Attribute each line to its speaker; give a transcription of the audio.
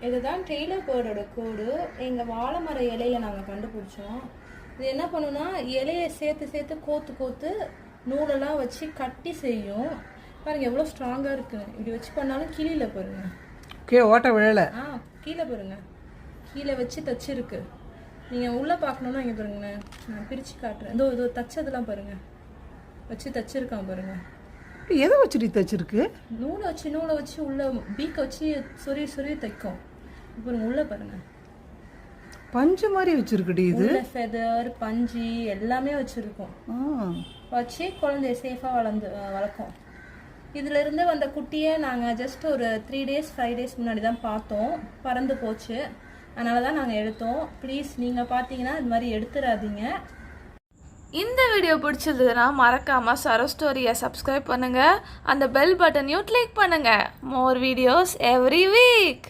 Speaker 1: இதுதான் டெய்லர் பேர்டோட கூடு. எங்கள் வாழை மர இலையில நாங்கள் கண்டுபிடிச்சோம். இது என்ன பண்ணுன்னா இலையை சேர்த்து சேர்த்து கோத்து கோத்து நூலெல்லாம் வச்சு கட்டி செய்யும். பாருங்க எவ்வளோ ஸ்ட்ராங்காக இருக்குன்னு. இப்படி வச்சு பண்ணாலும் கீழே பாருங்க.
Speaker 2: ஓட்ட விழலை.
Speaker 1: கீழே பாருங்க, கீழே வச்சு தச்சிருக்கு. நீங்கள் உள்ளே பார்க்கணுன்னா இங்கே பாருங்கண்ணே, நான் பிரித்து காட்டுறேன். இதோ தச்சதெல்லாம் பாருங்க, வச்சு தச்சிருக்கான் பாருங்க.
Speaker 2: எதை வச்சுட்டு தச்சிருக்கு?
Speaker 1: நூலை வச்சு உள்ள பீக்கை வச்சு சொருவி தைக்கும். பாருங்க உள்ள பாருங்க,
Speaker 2: பஞ்சு மாதிரி வச்சிருக்குடி. இது
Speaker 1: ஃபெதர் பஞ்சு எல்லாமே வச்சிருக்கோம். வச்சு குழந்தைய சேஃபாக வளர்க்கும். இதுல இருந்து வந்த குட்டியை நாங்கள் ஜஸ்ட் ஒரு 3 days 5 days முன்னாடி தான் பார்த்தோம். பறந்து போச்சு, அதனால தான் நாங்கள் எடுத்தோம். ப்ளீஸ் நீங்கள் பார்த்தீங்கன்னா இது மாதிரி எடுத்துடாதீங்க.
Speaker 3: இந்த வீடியோ பிடிச்சிருந்ததுன்னா மறக்காமல் சரோ ஸ்டோரியை சப்ஸ்கிரைப் பண்ணுங்கள், அந்த பெல் பட்டனையும் கிளிக் பண்ணுங்கள். More videos every week.